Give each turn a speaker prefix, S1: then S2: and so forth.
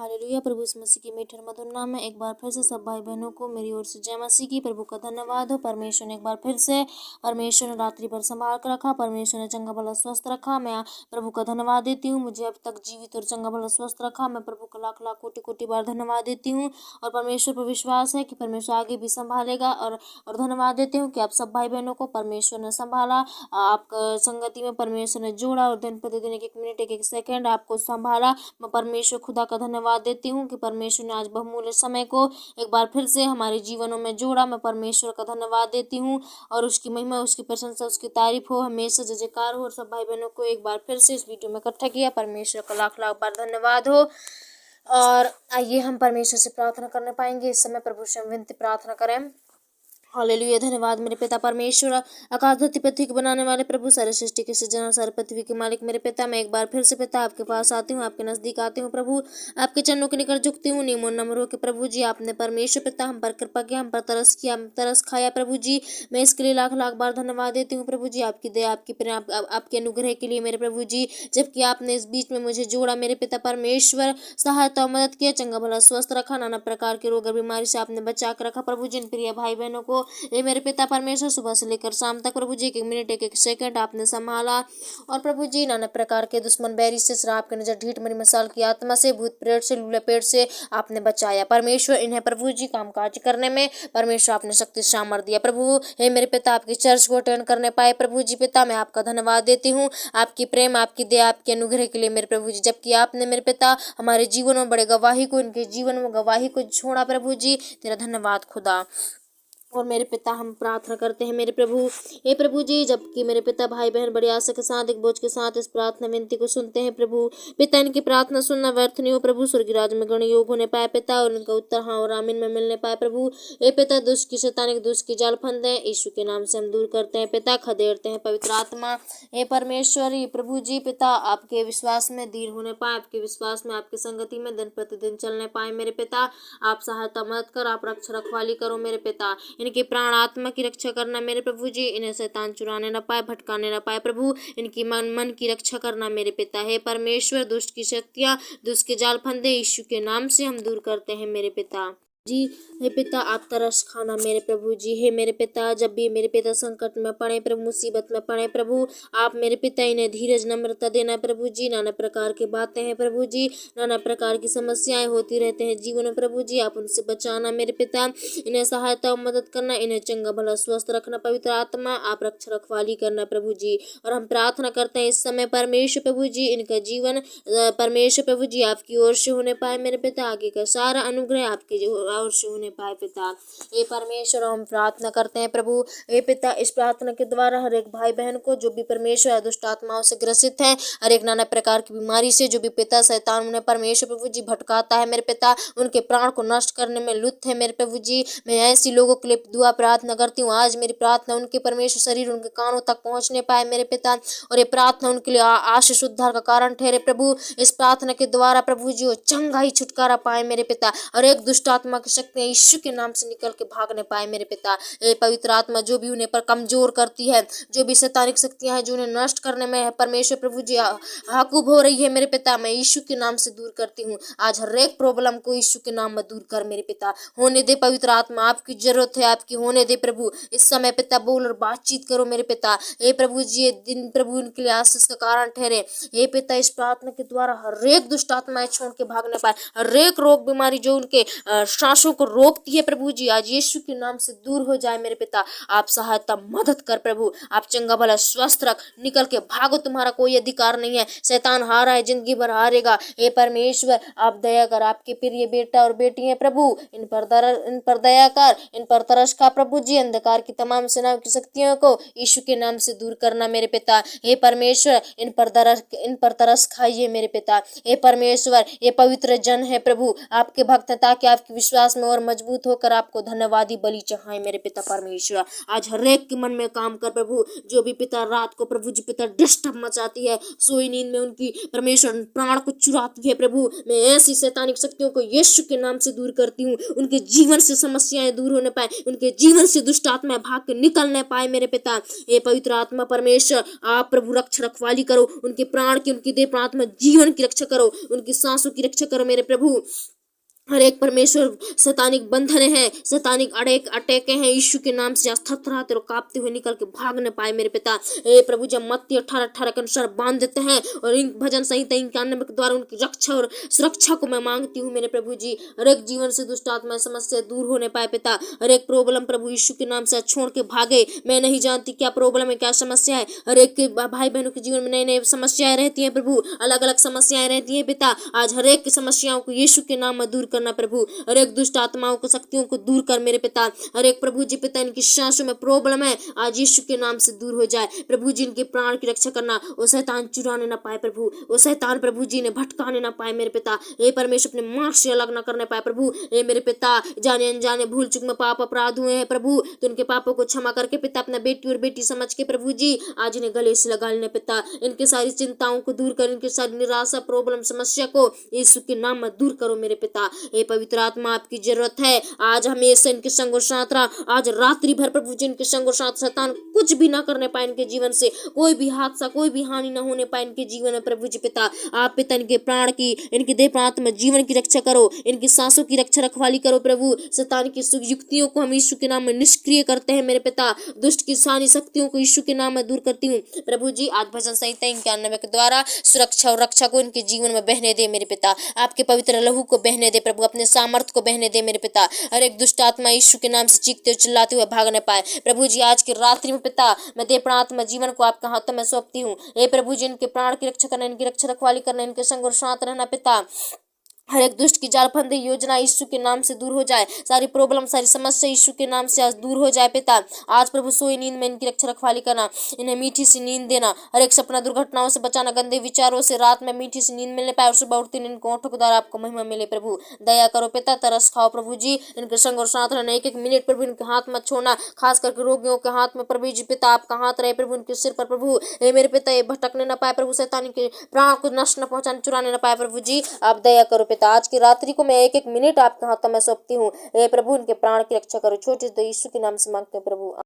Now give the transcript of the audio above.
S1: Hallelujah. प्रभु यीशु मसीह की मीठे और मधुर नाम में एक बार फिर से सब भाई बहनों को मेरी ओर से जय मसीह की। प्रभु का धन्यवाद हो। परमेश्वर ने एक बार फिर से परमेश्वर ने रात्रि भर संभाल कर रखा। परमेश्वर ने चंगा भला स्वस्थ रखा। मैं प्रभु का धन्यवाद देती हूँ। मुझे अब तक जीवित और चंगा भला स्वस्थ रखा। मैं प्रभु का लाख लाख कोटि कोटि बार धन्यवाद देती हूँ। और परमेश्वर पर विश्वास है कि परमेश्वर आगे भी संभालेगा। और धन्यवाद देती हूँ कि आप सब भाई बहनों को परमेश्वर ने संभाला, आपका संगति में परमेश्वर ने जोड़ा और दिन प्रतिदिन एक एक मिनट एक एक सेकंड आपको संभाला। मैं परमेश्वर खुदा का धन्यवाद देती हूँ कि परमेश्वर ने आज बहुमूल्य समय को एक बार फिर से हमारे जीवनों में जोड़ा। मैं परमेश्वर का धन्यवाद देती हूँ और उसकी महिमा, उसकी प्रशंसा, उसकी तारीफ हो, हमेशा जय जयकार हो। और सब भाई बहनों को एक बार फिर से इस वीडियो में इकट्ठा किया, परमेश्वर का लाख लाख बार धन्यवाद हो। और आइए हम परमेश्वर से प्रार्थना करने पाएंगे। इस समय प्रभु से हम विनती प्रार्थना करें। हालेलुया। धन्यवाद मेरे पिता परमेश्वर, आकाश धरती पृथ्वी के बनाने वाले प्रभु, सारे सृष्टि के सृजना, सारे पृथ्वी के मालिक मेरे पिता, मैं एक बार फिर से पिता आपके पास आती हूँ, आपके नजदीक आती हूँ प्रभु, आपके चरणों के निकट झुकती हूँ। नियमो नम्र के प्रभु जी, आपने परमेश्वर पिता हम पर कृपा किया, हम पर तरस किया, हम तरस खाया प्रभु जी। मैं इसके लिए लाख लाख बार धन्यवाद देती हूँ प्रभु जी, आपकी दया, आपकी प्रेम, आपके अनुग्रह के लिए मेरे प्रभु जी। जबकि आपने इस बीच में मुझे जोड़ा मेरे पिता परमेश्वर, सहायता और मदद किया, चंगा भला स्वस्थ रखा, नाना प्रकार के रोग और बीमारी से आपने बचा कर रखा प्रभु जी। इन प्रिय भाई बहनों को ये मेरे पिता परमेश्वर सुबह से लेकर शाम तक प्रभु जी एक एक मिनट एक एक सेकंड आपने संभाला। और प्रभु जी नाना प्रकार के दुश्मन बैरी से, शराब के नजर, ढीठ मरी मसाल की आत्मा से, भूत प्रेत से, लूला पेट से आपने बचाया परमेश्वर। इन्हें प्रभु जी कामकाज करने में परमेश्वर आपने शक्ति सामर्थ दिया प्रभु। हे मेरे पिता आपकी चर्च को अटेंड करने पाए प्रभु जी पिता, मैं आपका धन्यवाद देती हूँ, आपकी प्रेम, आपकी दया, आपके अनुग्रह के लिए मेरे प्रभु जी। जबकि आपने मेरे पिता हमारे जीवन में बड़े गवाही को, इनके जीवन में गवाही को छोड़ा प्रभु जी, तेरा धन्यवाद खुदा। और मेरे पिता हम प्रार्थना करते हैं मेरे प्रभु, हे प्रभु जी, जबकि मेरे पिता भाई बहन बड़ी आशा के साथ, एक बोझ के साथ इस प्रार्थना विनती को सुनते हैं प्रभु पिता, इनकी प्रार्थना सुनना व्यर्थ नहीं हो प्रभु। स्वर्गीय राज्य में गण योग होने पाए पिता, और उनका उत्तर हाँ और आमीन में मिलने पाए प्रभु। हे पिता, दुष्ट की शैतानिक दुष्ट की जाल फंदे यीशु के नाम से हम दूर करते हैं पिता, खदेड़ते हैं पवित्र आत्मा। हे परमेश्वरी प्रभु जी पिता, आपके विश्वास में दृढ़ होने पाए, आपके विश्वास में, आपकी संगति में दिन प्रतिदिन चलने पाए मेरे पिता। आप सहायता मदद कर, आप रक्षा रखवाली करो मेरे पिता। इनकी प्राण आत्मा की रक्षा करना मेरे प्रभु जी, इन्हें शैतान चुराने न पाए, भटकाने न पाए प्रभु। इनकी मन की रक्षा करना मेरे पिता। हे परमेश्वर, दुष्ट की शक्तियां, दुष्ट के जाल फंदे यीशु के नाम से हम दूर करते हैं मेरे पिता जी। हे पिता, आप तरस खाना मेरे प्रभु जी। हे मेरे पिता, जब भी मेरे पिता संकट में पड़े प्रभु, मुसीबत में पड़े प्रभु, आप मेरे पिता इन्हें धीरज नम्रता देना प्रभु जी। नाना प्रकार की बातें हैं प्रभु जी, नाना प्रकार की समस्याएं होती रहते हैं जीवन में प्रभु जी, आप उनसे बचाना मेरे पिता। इन्हें सहायता और मदद करना, इन्हें चंगा भला स्वस्थ रखना पवित्र आत्मा, आप रक्षा रखवाली करना प्रभु जी। और हम प्रार्थना करते हैं इस समय परमेश्वर प्रभु जी, इनका जीवन परमेश्वर प्रभु जी आपकी ओर से होने पाए मेरे पिता। आगे का सारा अनुग्रह आपकी और से होने पाए पिता। हे परमेश्वर, हम प्रार्थना करते हैं प्रभु हे पिता, इस प्रार्थना के द्वारा हर एक भाई बहन को जो भी परमेश्वर दुष्ट आत्माओं से ग्रसित है, हर एक नाना प्रकार की बीमारी से जो भी पिता शैतान उन्हें परमेश्वर प्रभु जी भटकाता है मेरे पिता, उनके प्राण को नष्ट करने में लुप्त है मेरे प्रभु जी। मैं ऐसी लोगों के लिए दुआ प्रार्थना करती हूँ। आज मेरी प्रार्थना उनके परमेश्वर शरीर उनके कानों तक पहुंचने पाए मेरे पिता, और ये प्रार्थना उनके लिए आशीष उद्धार का कारण ठहरे प्रभु। इस प्रार्थना के द्वारा प्रभु जी वो चंगा ही छुटकारा पाए मेरे पिता, और एक दुष्ट आत्मा की शक्तियां यीशु के नाम से निकल के भागने पाए मेरे पिता। ये पवित्र आत्मा जो भी उन्हें पर कमजोर करती है, जो भी शैतानिक शक्तियां हैं जो उन्हें नष्ट करने में है परमेश्वर प्रभु जी हाकुब हो रही है मेरे पिता, मैं यीशु के नाम से दूर करती हूँ। आज हर एक प्रॉब्लम को यीशु के नाम में दूर कर मेरे पिता। होने दे पवित्र आत्मा, आपकी जरूरत है, आपकी होने दे प्रभु। इस समय पिता बोल और बातचीत करो मेरे पिता। हे प्रभु जी, ये दिन प्रभु इनके लिए आशीष का कारण ठहरे। हे पिता, इस प्रार्थना के द्वारा हर एक दुष्ट आत्माएं छोड़ के भागने पाए, हर एक रोग बीमारी जो उनके सांसों को रोकती है प्रभु जी, आज यीशु के नाम से दूर हो जाए मेरे पिता। आप सहायता मदद कर प्रभु, आप चंगा भला स्वस्थ रख, निकल के भागो, तुम्हारा कोई अधिकार नहीं है। शैतान हारा है, जिंदगी भर हारेगा। हे परमेश्वर, आप दया कर, आपके प्रिय बेटा और बेटी हैं प्रभु, इन पर दया कर, इन पर तरस खा प्रभु जी। अंधकार की तमाम सेनाओं की शक्तियों को यीशु के नाम से दूर करना मेरे पिता। हे परमेश्वर, इन पर तरस खाइए मेरे पिता। हे परमेश्वर, ये पवित्र जन है प्रभु, आपके भक्त, ताकि आपकी विश्वास विश्वास में और मजबूत होकर आपको धन्यवादी बलि चढ़ाए मेरे पिता परमेश्वर। आज हर एक के मन में काम कर प्रभु, जो भी पिता रात को प्रभु जी पिता डिस्टर्ब मचाती है, सोई नींद में उनकी परमेश्वर प्राण को चुराती है प्रभु, मैं ऐसी शैतानिक शक्तियों को यीशु के नाम से दूर करती हूँ। उनके जीवन से समस्याएं दूर होने पाए, उनके जीवन से दुष्ट आत्मा भाग के निकलने पाए मेरे पिता। हे पवित्र आत्मा परमेश्वर, आप प्रभु रखवाली करो, उनके प्राण की, उनकी देह प्रात्मा जीवन की रक्षा करो, उनकी सांसों की रक्षा करो मेरे प्रभु। हर एक परमेश्वर शैतानिक बंधन है, शैतानिक अटैके हैं, यीशु के नाम से थरथराते और कांपते हुए निकल के भागने पाए मेरे पिता। हे प्रभु, जब मत्ती 18:18 के अनुसार बांध देते हैं और इन भजन संहिता 91 के द्वारा उनकी रक्षा और सुरक्षा को मैं मांगती हूँ मेरे प्रभु जी। हर एक जीवन से दुष्ट आत्मा समस्या दूर होने पाए पिता। हर एक प्रॉब्लम प्रभु यीशु के नाम से छोड़ के भागे। मैं नहीं जानती क्या प्रॉब्लम है, क्या समस्या है। हर एक के भाई बहनों के जीवन में नई नई समस्याएं रहती हैं प्रभु, अलग अलग समस्याएं रहती हैं पिता। आज हर एक की समस्याओं को यीशु के नाम में दूर करना प्रभु। हर एक दुष्ट आत्माओं को, शक्तियों को दूर कर मेरे पिता। हर एक प्रभु जी पिता इनकी सांसों में प्रॉब्लम है, आज यीशु के नाम से दूर हो जाए प्रभु जी। इनके प्राण की रक्षा करना, वो शैतान चुराने ना पाए प्रभु, वो शैतान प्रभु जी ने भटकाने ना पाए मेरे पिता। हे परमेश्वर, अपने मार्ग से अलग ना करने पाए प्रभु। हे मेरे पिता, जाने अनजाने भूल चूक में पाप अपराध हुए हैं प्रभु, तो उनके पापों को क्षमा करके पिता अपना बेटी और बेटी समझ के प्रभु जी आज इन्हें गले से लगा लेने पिता। इनकी सारी चिंताओं को दूर कर, इनकी सारी निराशा प्रॉब्लम समस्या को यीशु के नाम में दूर करो मेरे पिता। हे पवित्र आत्मा, आपकी जरूरत है आज हमेशा इनके संग और साथ रहा। आज रात्रि भर प्रभु जी इनके संग और साथ, शैतान कुछ भी ना करने पाए इनके जीवन से, कोई भी हादसा, कोई भी हानि ना होने पाए इनके जीवन में प्रभु जी पिता। आप पिता इनके प्राण की, इनके देह प्राण में जीवन की रक्षा करो, इनकी सांसों की रखवाली करो प्रभु। शैतान की युक्तियों को हम यीशु के नाम में निष्क्रिय करते हैं मेरे पिता। दुष्ट की सारी शक्तियों को यीशु के नाम में दूर करती हूँ प्रभु जी। आज भजन संहिता 91 के द्वारा सुरक्षा और रक्षा को इनके जीवन में बहने दे मेरे पिता। आपके पवित्र लहू को बहने दे प्रभु, अपने सामर्थ्य को बहने दे मेरे पिता। हर एक दुष्ट आत्मा यीशु के नाम से चीखते और चिल्लाते हुए भागने पाए प्रभु जी। आज की रात्रि में पिता, मैं देह प्राण आत्मा जीवन को आपके हाथों में सौंपती हूँ। हे प्रभु जी, इनके प्राण की रक्षा करना, इनकी रक्षा रखवाली करना, इनके संग और साथ रहना पिता। हर एक दुष्ट की जालफंदी योजना यीशु के नाम से दूर हो जाए, सारी प्रॉब्लम, सारी समस्या यीशु के नाम से आज दूर हो जाए पिता। आज प्रभु सोई नींद में इनकी रक्षा रखवाली करना, इन्हें मीठी सी नींद देना, हर एक सपना दुर्घटनाओं से बचाना, गंदे विचारों से रात में मीठी सी नींद मिलने पाए और सुबह उठते इनको ओठों के द्वारा आपको महिमा मिले प्रभु। दया करो पिता, तरस खाओ प्रभु जी, इनके संग और साथ रहना। एक एक मिनट प्रभु इनके हाथ मत छोड़ना, खास करके रोगियों के हाथ में प्रभु जी पिता आपका हाथ रहे प्रभु इनके सिर पर प्रभु। हे मेरे पिता, ये भटकने न पाए प्रभु, शैतान के प्राण को नष्ट न पहुंचाने, चुराने न पाए प्रभु जी। आप दया करो पिता। आज की रात्रि मैं एक एक मिनट आपके हाथों में सौंपती हूँ। हे प्रभु, इनके प्राण की रक्षा करो। छोटे तो यीशु के नाम से मांगते हैं प्रभु।